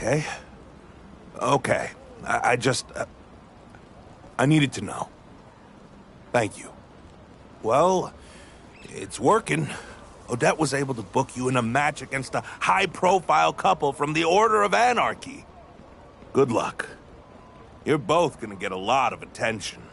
Okay. Okay. I just... I needed to know. Thank you. Well, it's working. Odette was able to book you in a match against a high-profile couple from the Order of Anarchy. Good luck. You're both gonna get a lot of attention.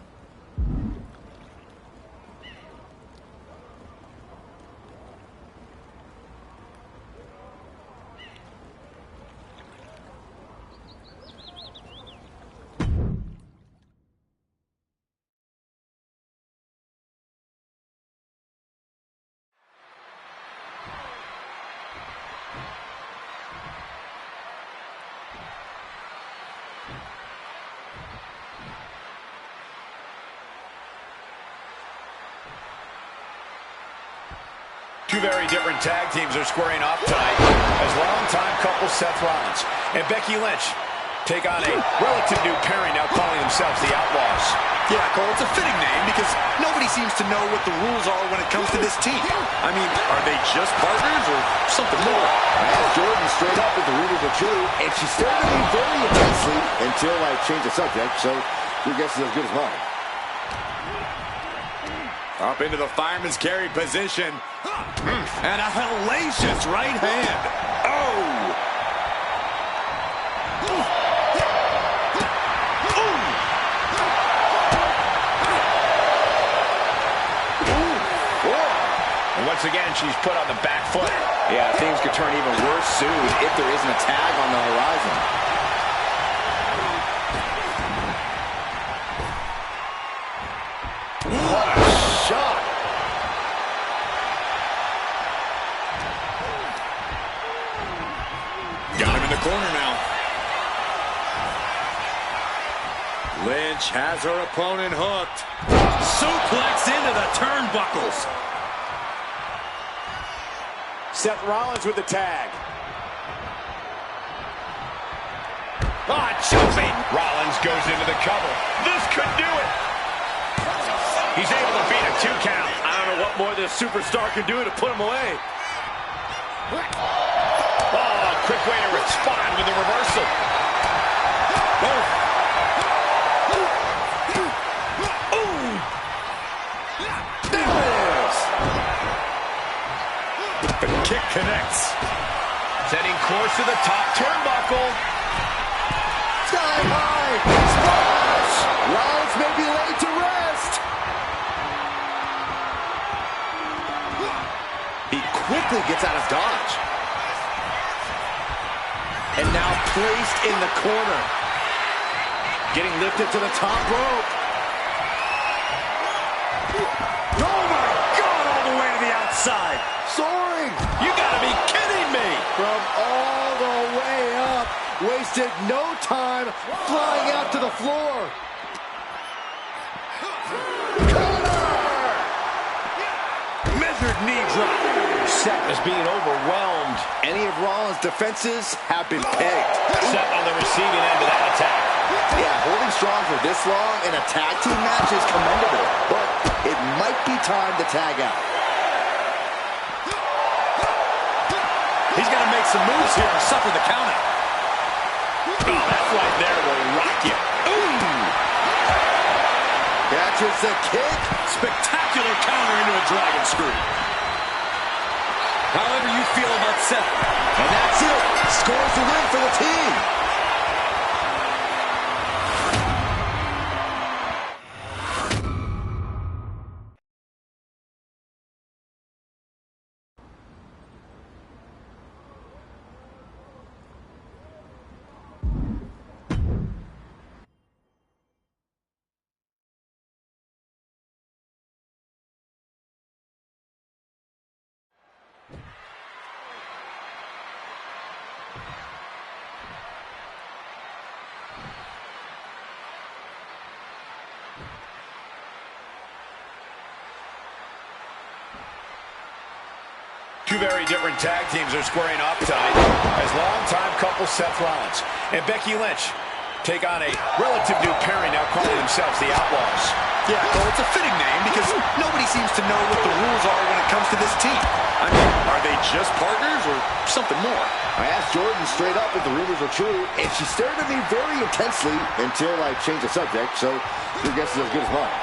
Two very different tag teams are squaring off tonight as longtime couple Seth Rollins and Becky Lynch take on a relative new pairing now calling themselves the Outlaws. Yeah, Cole, it's a fitting name because nobody seems to know what the rules are when it comes to this team. I mean, are they just partners or something more? Well, Jordan straight up with the rumors are true, and she stared at me very intensely until I changed the subject, so your guess is as good as mine. Up into the fireman's carry position. And a hellacious right hand. Oh! And once again, she's put on the back foot. Yeah, things could turn even worse soon if there isn't a tag on the horizon. Shot. Got him in the corner now. Lynch has her opponent hooked. Suplex into the turnbuckles. Seth Rollins with the tag. Ah, jumping. Rollins goes into the cover. This could do it. He's able to beat a 2 count. I don't know what more this superstar can do to put him away. Oh, quick way to respond with a reversal. Oh. There it is. The kick connects. Setting course to the top turnbuckle. Sky high! Splash! Rollins may be laid to rest. He quickly gets out of dodge. And now placed in the corner. Getting lifted to the top rope. Oh my God, all the way to the outside. Soaring. You gotta be kidding me. From all the way up. Wasted no time flying out to the floor. Measured knee drop. Seth is being overwhelmed. Any of Rollins' defenses have been pegged. Seth on the receiving end of that attack. Yeah, holding strong for this long in a tag team match is commendable, but it might be time to tag out. He's gonna make some moves here and suffer the countout. Oh, that right there will rock you. Ooh! Catches the kick. Spectacular counter into a dragon screw. However you feel about Seth. And that's it. Scores the win for the team. Two very different tag teams are squaring off tonight as longtime couple Seth Rollins and Becky Lynch take on a relative new pairing now calling themselves the Outlaws. Yeah, well, it's a fitting name because nobody seems to know what the rules are when it comes to this team. I mean, are they just partners or something more? I asked Jordan straight up if the rumors were true, and she stared at me very intensely until I changed the subject, so your guess is as good as mine.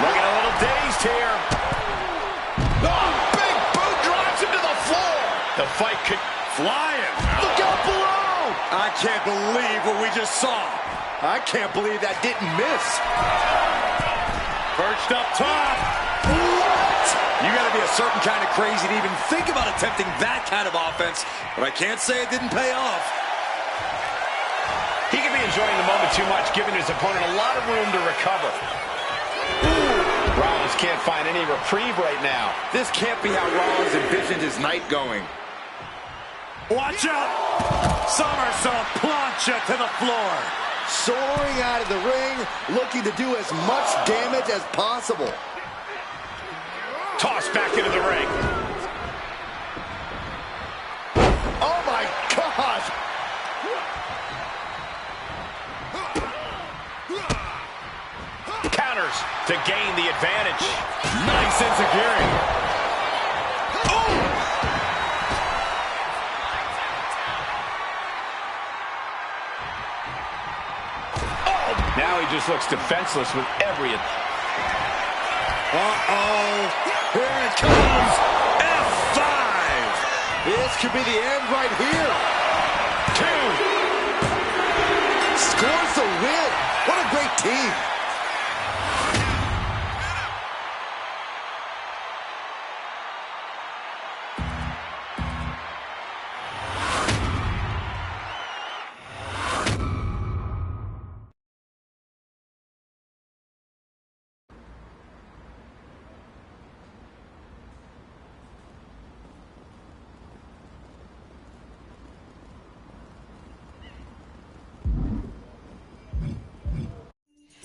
Looking a little dazed here. Oh, big boot drives him to the floor. The fight could flying. Look out below. I can't believe what we just saw. I can't believe that didn't miss. Perched up top. What? You got to be a certain kind of crazy to even think about attempting that kind of offense, but I can't say it didn't pay off. He could be enjoying the moment too much, giving his opponent a lot of room to recover. Rollins can't find any reprieve right now. This can't be how Rollins envisioned his night going. Watch out! Somersault plancha to the floor. Soaring out of the ring, looking to do as much damage as possible. Tossed back into the ring. Oh my gosh! Counters to gain the advantage. Nice enziguri. Now he just looks defenseless with every... Uh-oh. Here it comes. F5. This could be the end right here. 2. Scores the win. What a great team.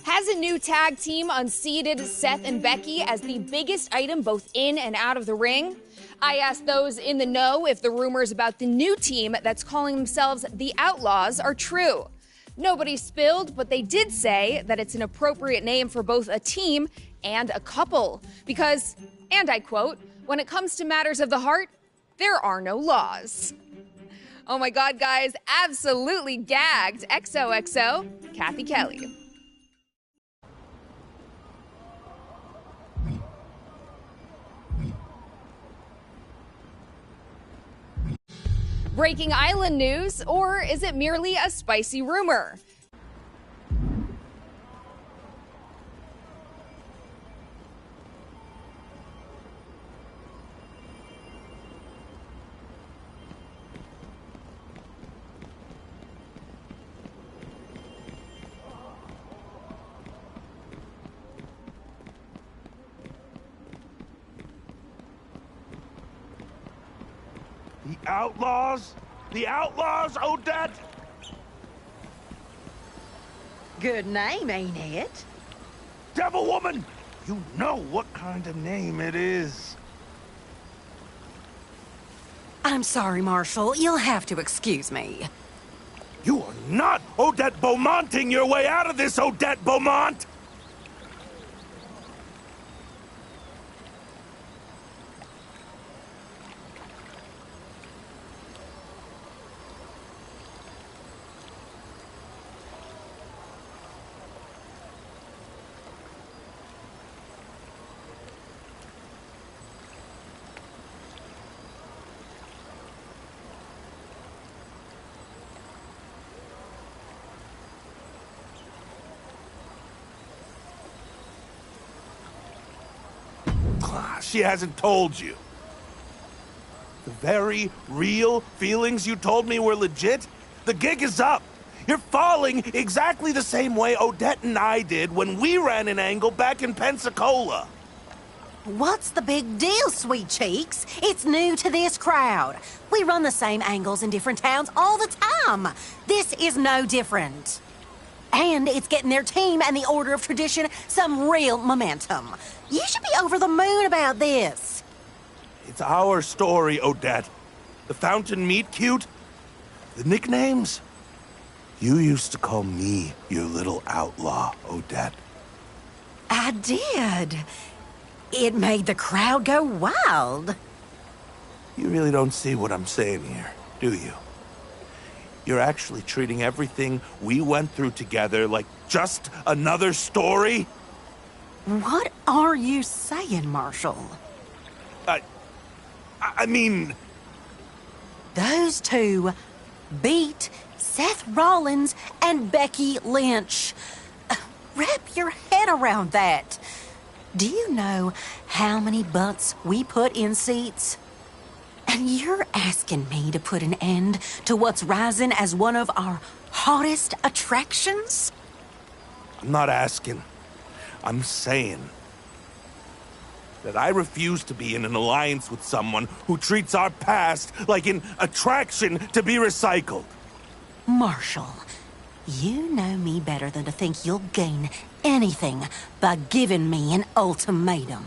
Has a new tag team unseated Seth and Becky as the biggest item both in and out of the ring? I asked those in the know if the rumors about the new team that's calling themselves the Outlaws are true. Nobody spilled, but they did say that it's an appropriate name for both a team and a couple. Because, and I quote, when it comes to matters of the heart, there are no laws. Oh my God, guys, absolutely gagged. XOXO, Kathy Kelly. Breaking Island news, or is it merely a spicy rumor? The Outlaws? The Outlaws, Odette? Good name, ain't it? Devil woman! You know what kind of name it is. I'm sorry, Marshall. You'll have to excuse me. You are not Odette Beaumonting your way out of this, Odette Beaumont! She hasn't told you. The very real feelings you told me were legit? The gig is up. You're falling exactly the same way Odette and I did when we ran an angle back in Pensacola. What's the big deal, sweet cheeks? It's new to this crowd. We run the same angles in different towns all the time. This is no different. And it's getting their team and the Order of Tradition some real momentum. You should be over the moon about this. It's our story, Odette. The fountain meet cute? The nicknames? You used to call me your little outlaw, Odette. I did. It made the crowd go wild. You really don't see what I'm saying here, do you? You're actually treating everything we went through together like just another story? What are you saying, Marshall? I mean... Those two beat Seth Rollins and Becky Lynch. Wrap your head around that. Do you know how many butts we put in seats? And you're asking me to put an end to what's rising as one of our hottest attractions? I'm not asking. I'm saying that I refuse to be in an alliance with someone who treats our past like an attraction to be recycled. Marshall, you know me better than to think you'll gain anything by giving me an ultimatum.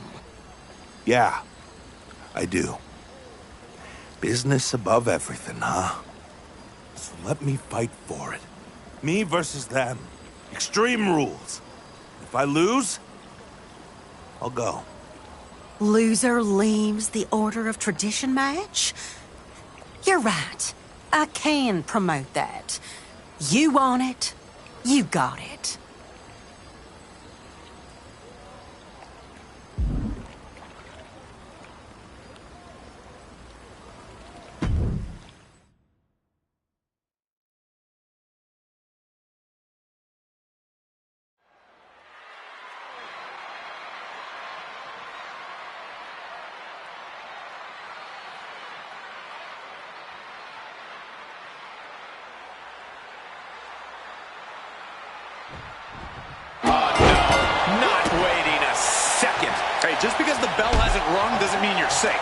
Yeah, I do. Business above everything, huh? So let me fight for it. Me versus them. Extreme rules. If I lose, I'll go. Loser leaves the Order of Tradition match? You're right. I can promote that. You want it, you got it. Just because the bell hasn't rung doesn't mean you're safe.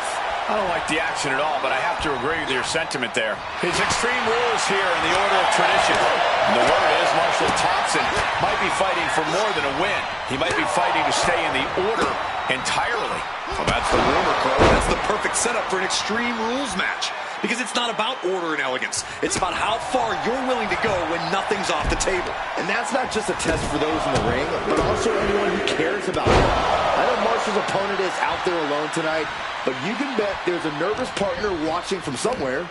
I don't like the action at all, but I have to agree with your sentiment there. His Extreme Rules here in the Order of Tradition. And the word is Marshall Thompson might be fighting for more than a win. He might be fighting to stay in the Order entirely. Well, that's the rumor, Cole. That's the perfect setup for an Extreme Rules match. Because it's not about order and elegance. It's about how far you're willing to go when nothing's off the table. And that's not just a test for those in the ring, but also anyone who cares about it. I know Marshall's opponent is out there alone tonight, but you can bet there's a nervous partner watching from somewhere.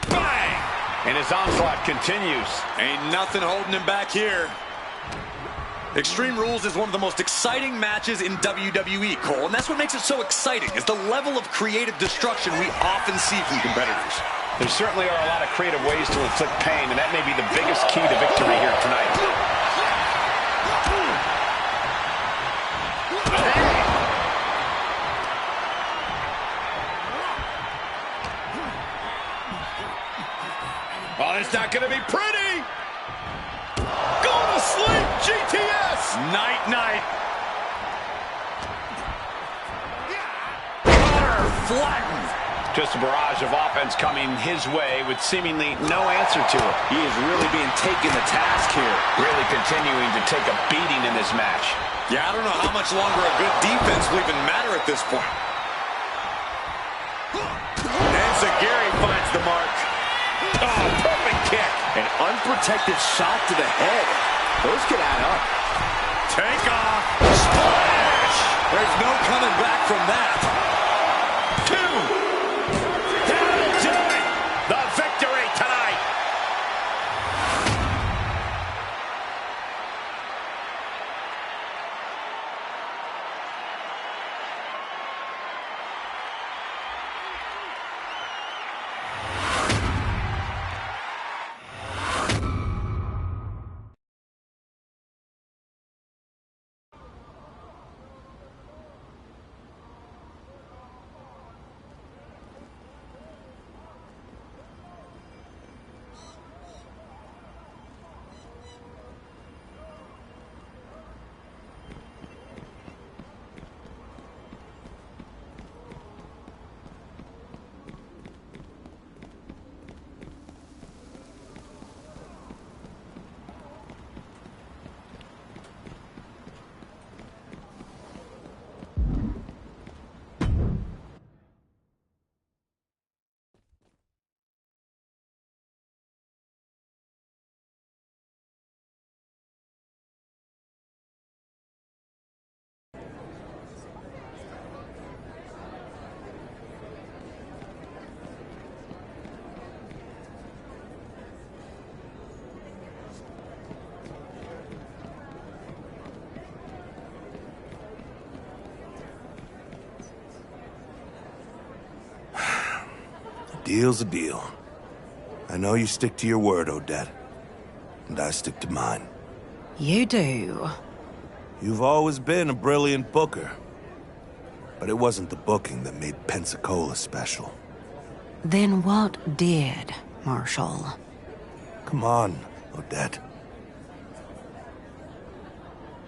Bang! And his onslaught continues. Ain't nothing holding him back here. Extreme Rules is one of the most exciting matches in WWE, Cole, and that's what makes it so exciting, is the level of creative destruction we often see from competitors. There certainly are a lot of creative ways to inflict pain, and that may be the biggest key to victory here tonight. Well, it's not going to be pretty! Go to sleep, GTS! Night-night. Cutter flattened. Just a barrage of offense coming his way with seemingly no answer to it. He is really being taken to task here. Really continuing to take a beating in this match. Yeah, I don't know how much longer a good defense will even matter at this point. And Zagari finds the mark. Oh, perfect kick. An unprotected shot to the head. Those could add up. Take off. Splash. There's no coming back from that. Two. That'll do it. The victory tonight. deal's a deal. I know you stick to your word, Odette. And I stick to mine. You do. You've always been a brilliant booker. But it wasn't the booking that made Pensacola special. Then what did, Marshall? Come on, Odette.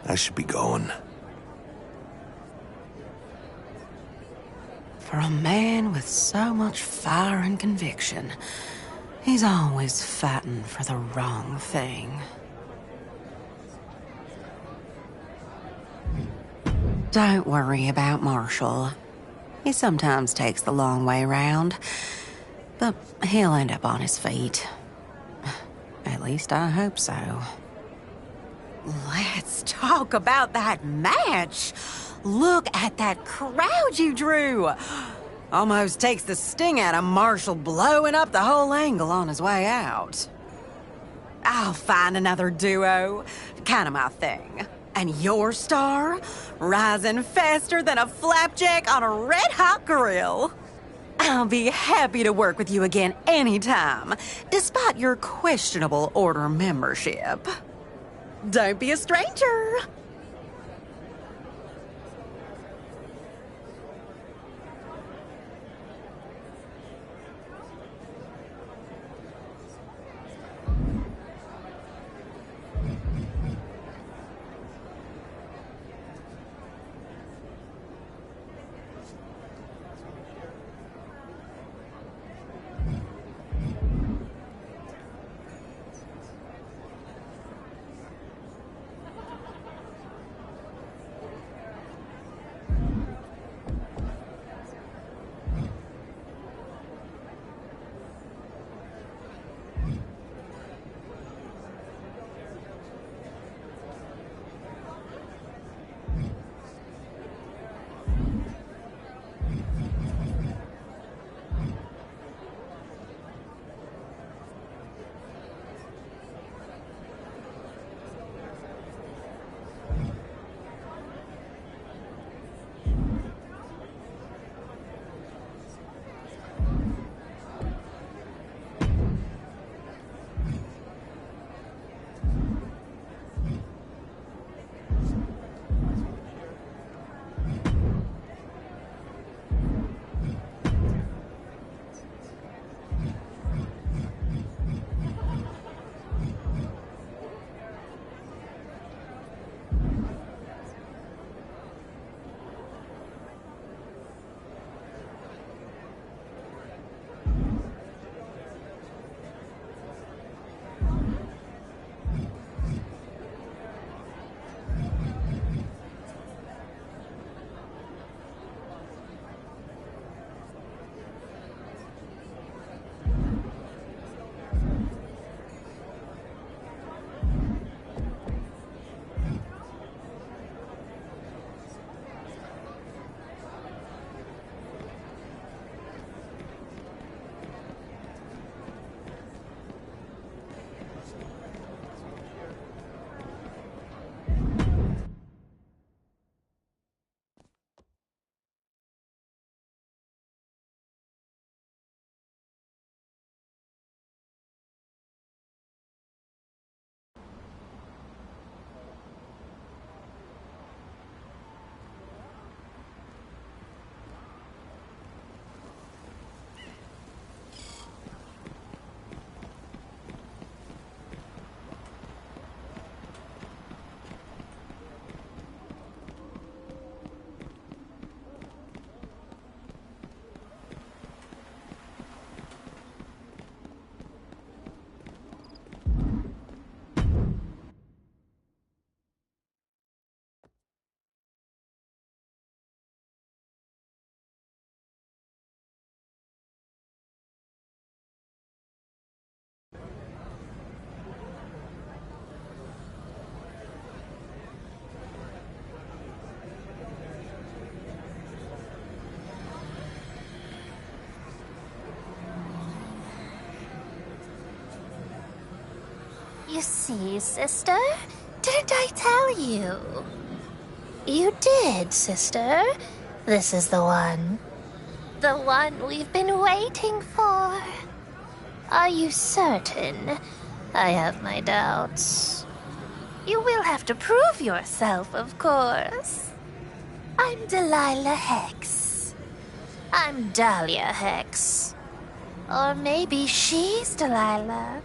I should be going. For a man with so much fire and conviction, he's always fighting for the wrong thing. Don't worry about Marshall. He sometimes takes the long way round, but he'll end up on his feet. At least I hope so. Let's talk about that match. Look at that crowd you drew. Almost takes the sting out of Marshall blowing up the whole angle on his way out. I'll find another duo. Kind of my thing. And your star? Rising faster than a flapjack on a red-hot grill. I'll be happy to work with you again anytime, despite your questionable order membership. Don't be a stranger. You see, sister? Didn't I tell you? You did, sister. This is the one. the one we've been waiting for. Are you certain? I have my doubts. You will have to prove yourself, of course. I'm Delilah Hex. I'm Dahlia Hex. Or maybe she's Delilah.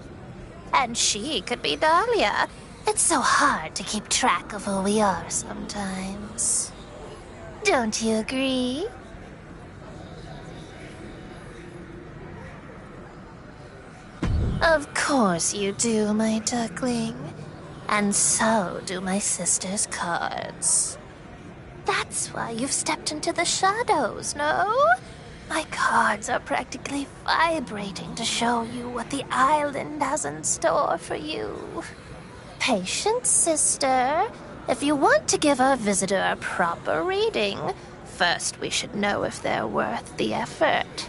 And she could be Dahlia. It's so hard to keep track of who we are sometimes. Don't you agree? Of course you do, my duckling. And so do my sister's cards. That's why you've stepped into the shadows, no? My cards are practically vibrating to show you what the island has in store for you. Patience, sister. If you want to give our visitor a proper reading, first we should know if they're worth the effort.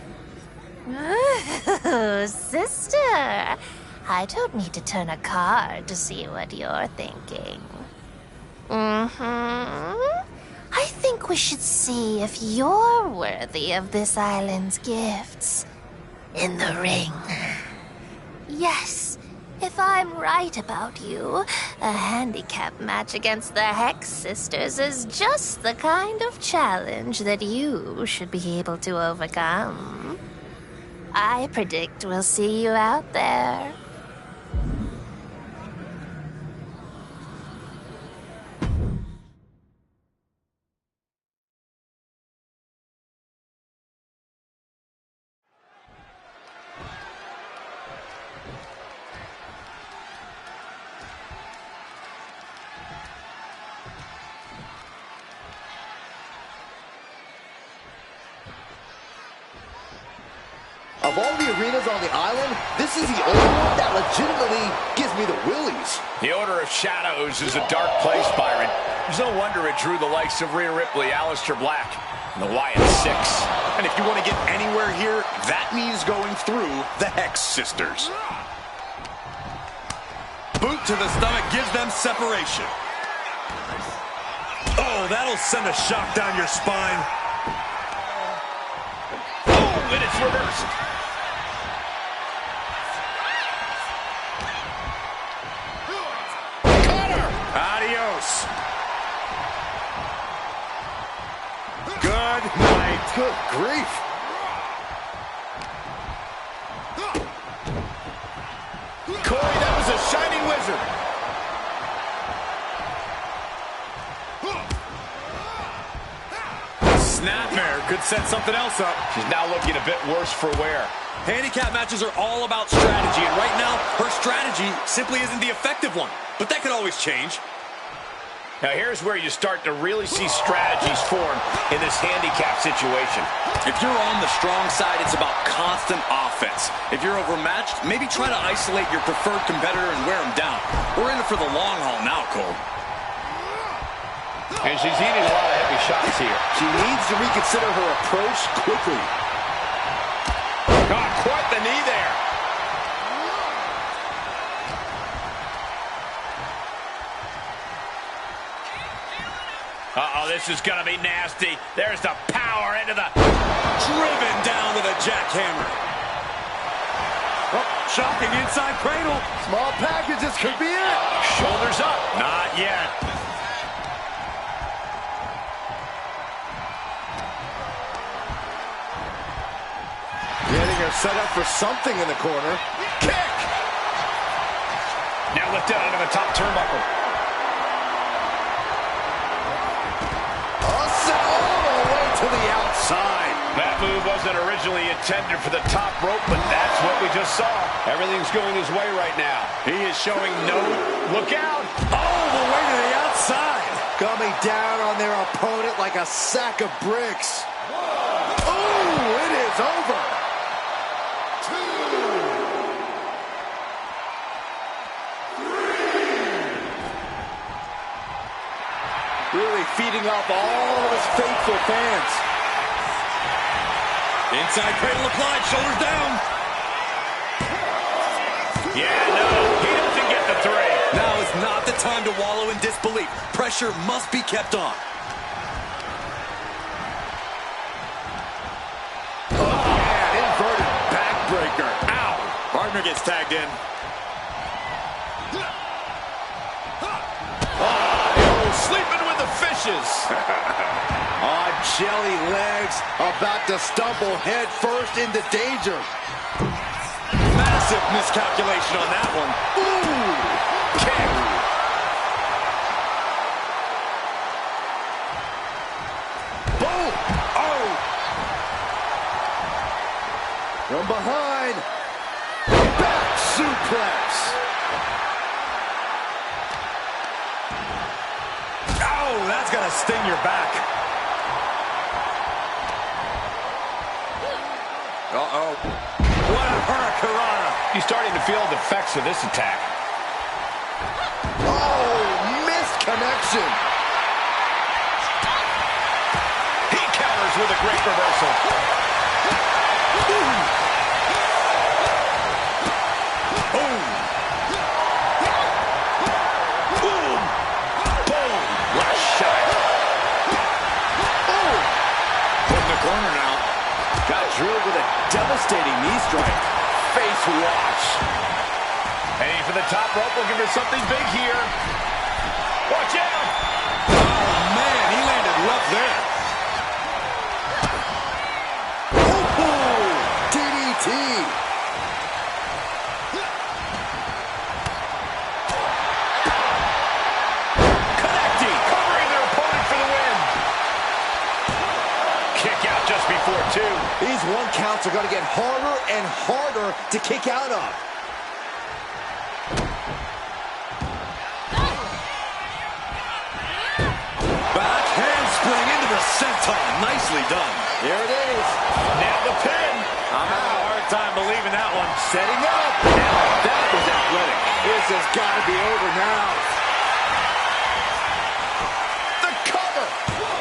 Ooh, sister. I don't need to turn a card to see what you're thinking. I think we should see if you're worthy of this island's gifts. In the ring. Yes, if I'm right about you, a handicap match against the Hex Sisters is just the kind of challenge that you should be able to overcome. I predict we'll see you out there. Of all the arenas on the island, this is the only one that legitimately gives me the willies. The Order of Shadows is a dark place, Byron. There's no wonder it drew the likes of Rhea Ripley, Aleister Black, and the Wyatt Six. And if you want to get anywhere here, that means going through the Hex Sisters. Boot to the stomach gives them separation. Oh, that'll send a shock down your spine. Oh, and it's reversed. Adios. Good night. Good grief. Corey, that was a shining wizard. Snapmare could set something else up. She's now looking a bit worse for wear. Handicap matches are all about strategy, and right now, her strategy simply isn't the effective one. But that could always change. Now here's where you start to really see strategies form in this handicap situation. If you're on the strong side, it's about constant offense. If you're overmatched, maybe try to isolate your preferred competitor and wear him down. We're in it for the long haul now, Cole. And she's eating a lot of heavy shots here. She needs to reconsider her approach quickly. God, quite the knee there. Uh-oh, this is going to be nasty. There's the power into the... Driven down with a jackhammer. Oh, shocking inside cradle. Small package, this could be it. Shoulders up. Not yet. Getting her set up for something in the corner. Kick! Now lift down into the top turnbuckle. To the outside. That move wasn't originally intended for the top rope, but that's what we just saw. Everything's going his way right now. He is showing no... Look out! Oh, the way to the outside. Coming down on their opponent like a sack of bricks. Oh, it is over. 2, 3. Really feeding off all of his faithful fans. Inside cradle applied, shoulders down. Yeah, no, he doesn't get the 3. Now is not the time to wallow in disbelief. Pressure must be kept on. partner gets tagged in. Oh, sleeping with the fishes. On jelly legs, about to stumble head first into danger. Massive miscalculation on that one. Ooh! Kick! Boom! Oh! From behind. Back suplex. Oh, that's gonna sting your back. Uh-oh. What a hurricanrana. He's starting to feel the effects of this attack. Oh, missed connection. He counters with a great reversal. Ooh. Boom. Boom. Boom. What a shot. Oh. Put in the corner now. Got drilled with a devastating knee strike. Face wash. Heading for the top rope, looking for something big here. Watch out. Oh, man, he landed rough there. Oh, DDT. Connecting, covering their opponent for the win. Kick out just before 2. These one counts are going to get harder and harder to kick out of. Back handspring into the senton. Nicely done. There it is. Now the pin. I'm having a hard time believing that one. Setting up. Now that was athletic. This has got to be over now. The cover.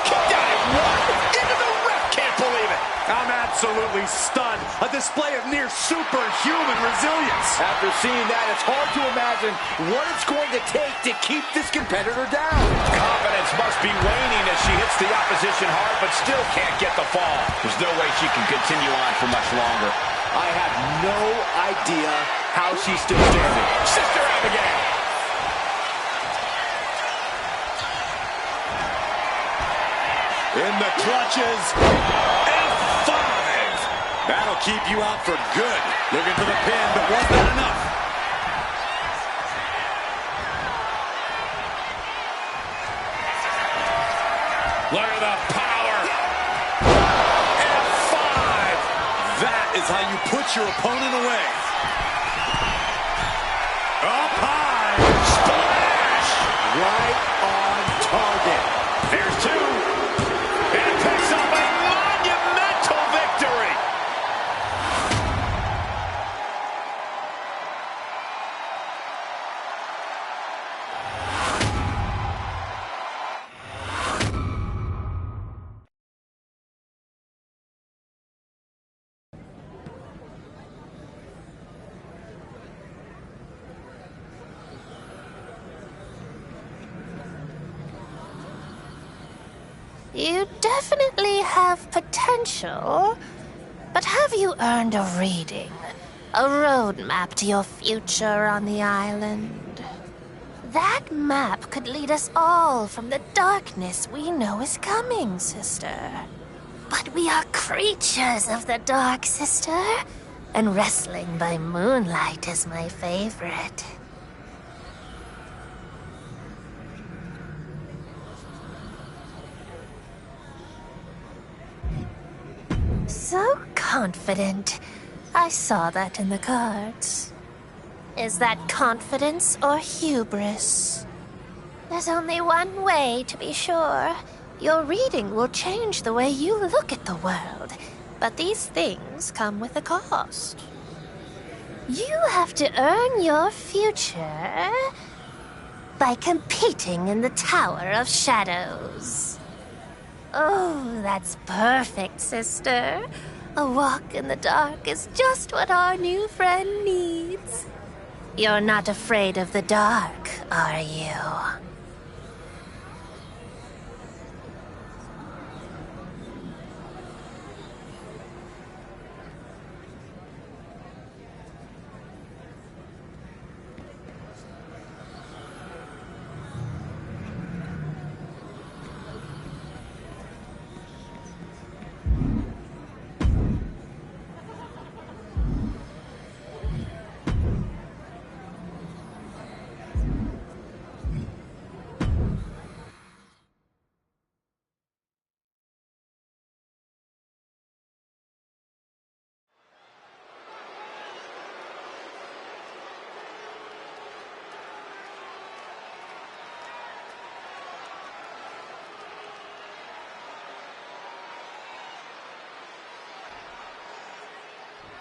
Kicked out at 1. Into the ref. Can't believe it. I'm absolutely stunned. A display of near superhuman resilience. After seeing that, it's hard to imagine what it's going to take to keep this competitor down. Confidence must be waning as she hits the opposition hard, but still can't get the fall. There's no way she can continue on for much longer. I have no idea how she's still standing. Sister Abigail. In the clutches. F5. That'll keep you out for good. Looking for the pin, but was that enough? Look at the power. F5. That is how you put your opponent away. Up high. Splash. Right on target. There's 2. And it picks up a monumental victory. You definitely have potential, but have you earned a reading? A roadmap to your future on the island? That map could lead us all from the darkness we know is coming, sister. But we are creatures of the dark, sister, and wrestling by moonlight is my favorite. So confident. I saw that in the cards. Is that confidence or hubris? There's only one way to be sure. Your reading will change the way you look at the world, but these things come with a cost. You have to earn your future by competing in the Tower of Shadows. Oh, that's perfect, sister. A walk in the dark is just what our new friend needs. You're not afraid of the dark, are you?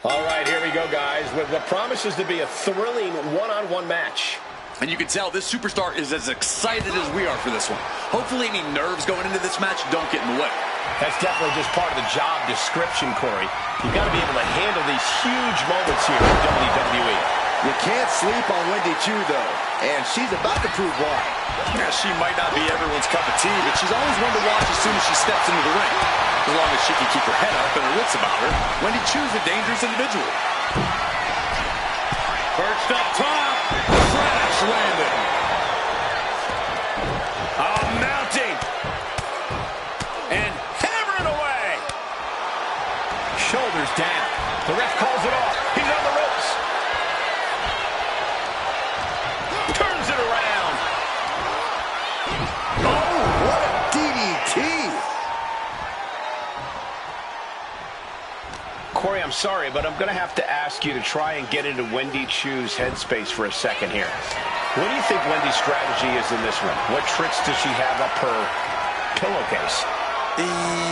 All right, here we go, guys, with what promises to be a thrilling one-on-one match. And you can tell this superstar is as excited as we are for this one. Hopefully any nerves going into this match don't get in the way. That's definitely just part of the job description, Corey. You've got to be able to handle these huge moments here in WWE. You can't sleep on Wendy Chu, though, and she's about to prove why. Yeah, she might not be everyone's cup of tea, but she's always one to watch as soon as she steps into the ring. As long as she can keep her head up and her wits about her, Wendy Chu's a dangerous individual. Perched up top. Crash landing. Mounting. And hammering away. Shoulders down. The ref calls it off. He's on the ropes. Turns it around. Oh, what a DDT. Corey, I'm sorry, but I'm going to have to ask you to try and get into Wendy Chu's headspace for a second here. What do you think Wendy's strategy is in this one? What tricks does she have up her pillowcase?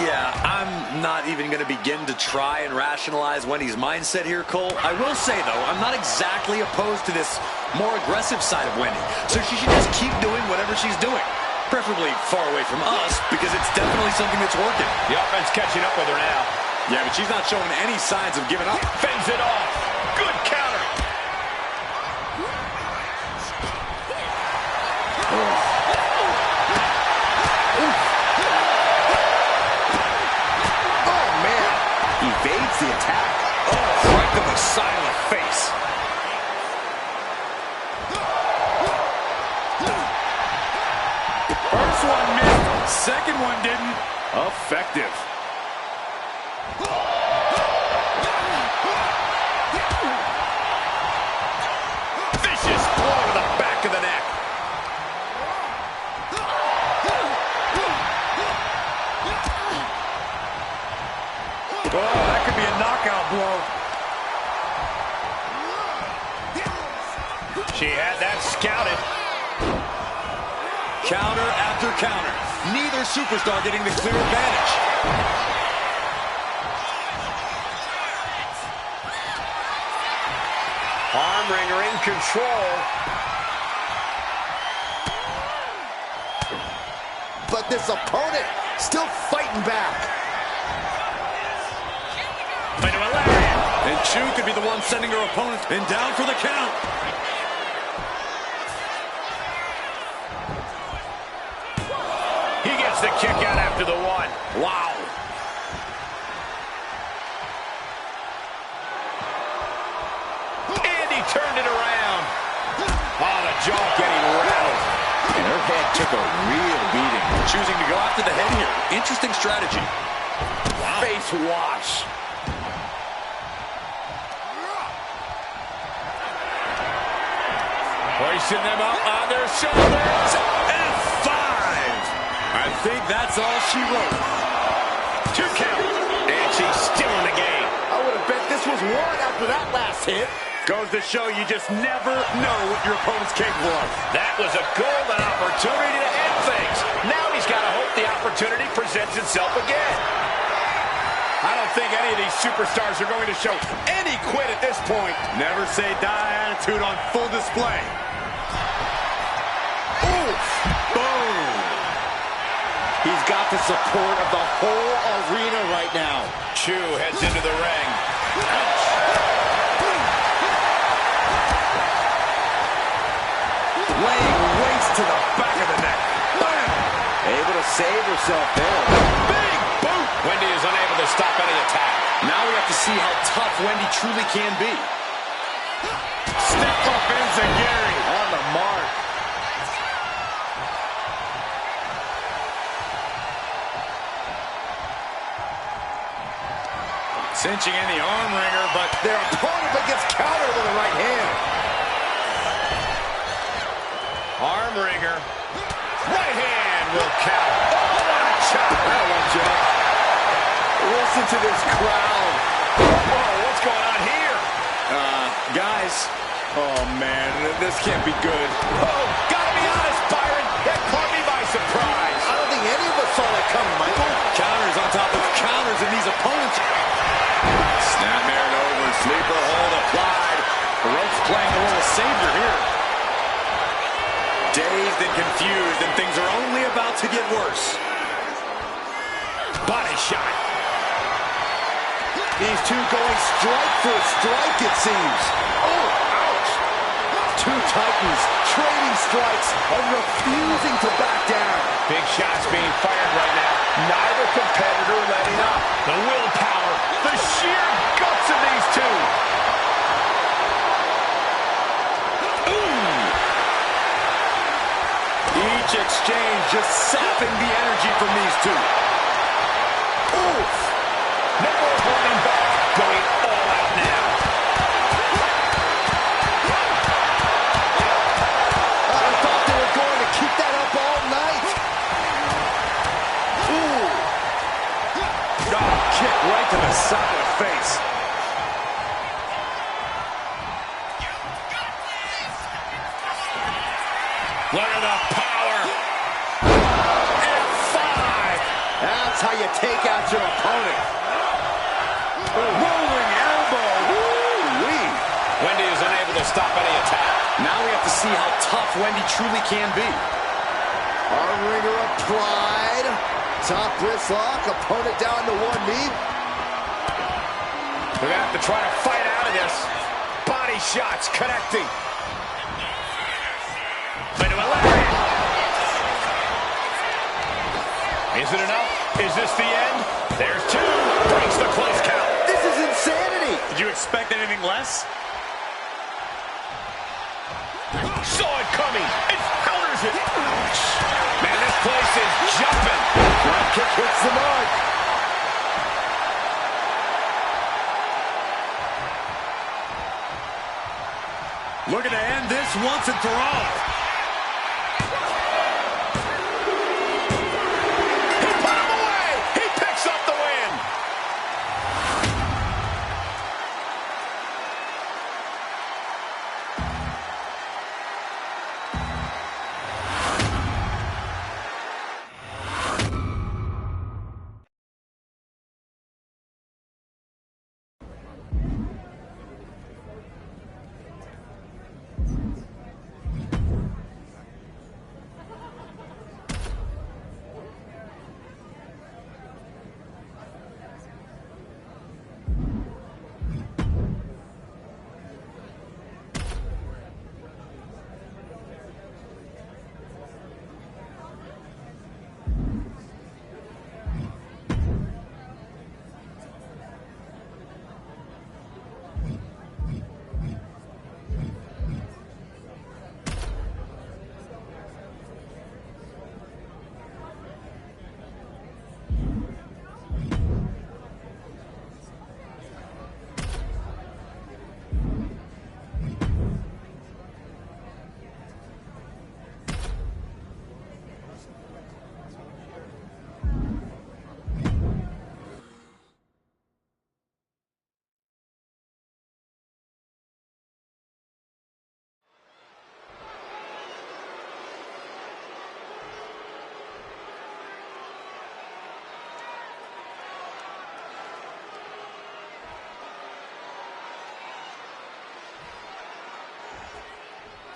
Yeah, I'm not even going to begin to try and rationalize Wendy's mindset here, Cole. I will say, though, I'm not exactly opposed to this more aggressive side of Wendy. So she should just keep doing whatever she's doing. Preferably far away from us, because it's definitely something that's working. The offense catching up with her now. Yeah, but she's not showing any signs of giving up. Fends it off. Good counter. Oh, man. Evades the attack. Oh, right to the side of the face. First one missed. Second one didn't. Effective. Vicious blow to the back of the neck. Oh, that could be a knockout blow. She had that scouted. Counter after counter. Neither superstar getting the clear advantage. Arm wringer in control. But this opponent still fighting back. Into a lariat. And Chu could be the one sending her opponent and down for the count. He gets the kick out after the one. Wow. And he turned it around. Oh, the jaw getting rattled. And her head took a real beating. Choosing to go after the head here. Interesting strategy. Wow. Face wash. Hoisting them up on their shoulders. F5. I think that's all she wrote. 2 count. And she's still in the game. I would have bet this was one after that last hit. Goes to show you just never know what your opponent's capable of. That was a golden opportunity to end things. Now he's got to hope the opportunity presents itself again. I don't think any of these superstars are going to show any quit at this point. Never say die attitude on full display. Oof. Boom. He's got the support of the whole arena right now. Chu heads into the ring. Laying waste to the back of the neck. Bam! Able to save herself there. Big boot! Wendy is unable to stop any attack. Now we have to see how tough Wendy truly can be. Step up Enziguri. On the mark. Cinching in the arm wringer, but Their opponent gets countered with the right hand. Arm wringer. Right hand will count. Oh, what a chop. That one, Jeff. Listen to this crowd. Whoa, what's going on here? Guys. Oh, man. This can't be good. Oh, gotta be honest, Byron. That caught me by surprise. I don't think any of us saw that coming, Michael. Counters on top of counters, and these opponents. snap aired over. to get worse. Body shot. These two going strike for strike, it seems. Oh, ouch. Two titans trading strikes and refusing to back down. Big shots being fired right now. Neither competitor letting up. The willpower, the sheer guts of these two. Each exchange just sapping the energy from these two. Oof. Never holding back, going all out now. I thought they were going to keep that up all night. Ooh. Oh, kick right to the side of the face. Look at the power. F5. That's how you take out your opponent. Rolling elbow. Woo-wee. Wendy is unable to stop any attack. Now we have to see how tough Wendy truly can be. Arm wringer of pride. Top wrist lock. Opponent down to one knee. We're going to have to try to fight out of this. Body shots connecting. Into a lariat. Is it enough? Is this the end? There's two. Breaks the close count. This is insanity. Did you expect anything less? Saw it coming. It counters it. Ouch. Man, this place is jumping. Drop kick hits the mark. Looking to end this once and for all.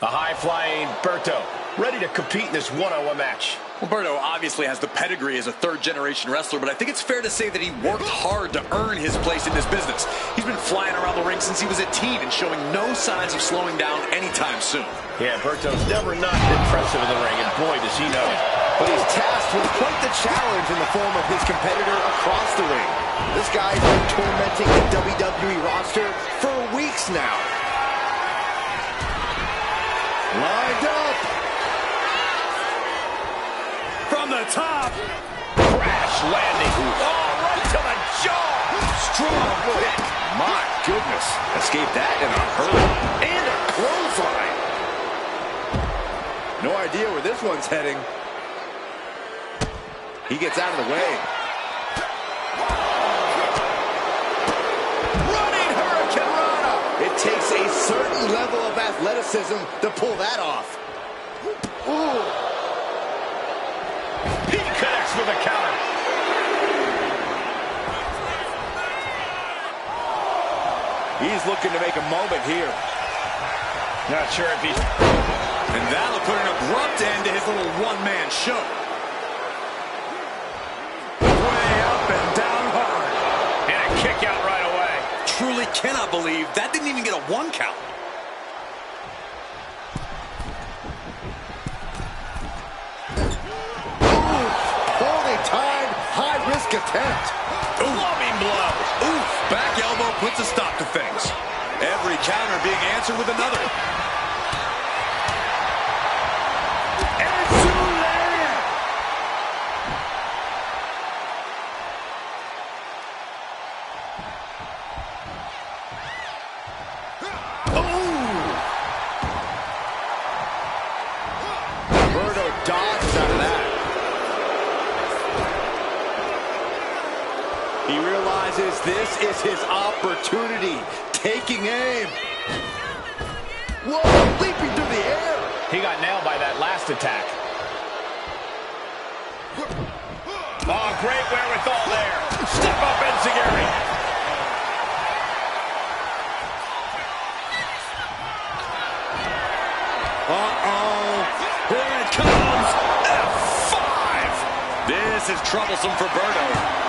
A high-flying Berto, ready to compete in this one-on-one match. Well, Berto obviously has the pedigree as a third-generation wrestler, but I think it's fair to say that he worked hard to earn his place in this business. He's been flying around the ring since he was a teen and showing no signs of slowing down anytime soon. Yeah, Berto's never not been impressive in the ring, and boy, does he know it. But he's tasked with quite the challenge in the form of his competitor across the ring. This guy's been tormenting the WWE roster for weeks now. Lined up. From the top. Crash landing. Oh, right to the jaw. Strong kick. My goodness. Escaped that in a hurry. And a clothesline. No idea where this one's heading. He gets out of the way. Running Hurricane Rana. It takes a certain level of athleticism to pull that off. Ooh. He connects with a counter. He's looking to make a moment here. Not sure if he's... And that'll put an abrupt end to his little one-man show. cannot believe that didn't even get a 1 count. Poorly timed, high-risk attempt. Clubbing blow. Oof. Back elbow puts a stop to things. Every counter being answered with another. He realizes this is his opportunity. Taking aim. Whoa, leaping through the air. He got nailed by that last attack. Oh, great wherewithal there. Step up, Enziguri. Uh-oh. Here it comes. F5. This is troublesome for Berto.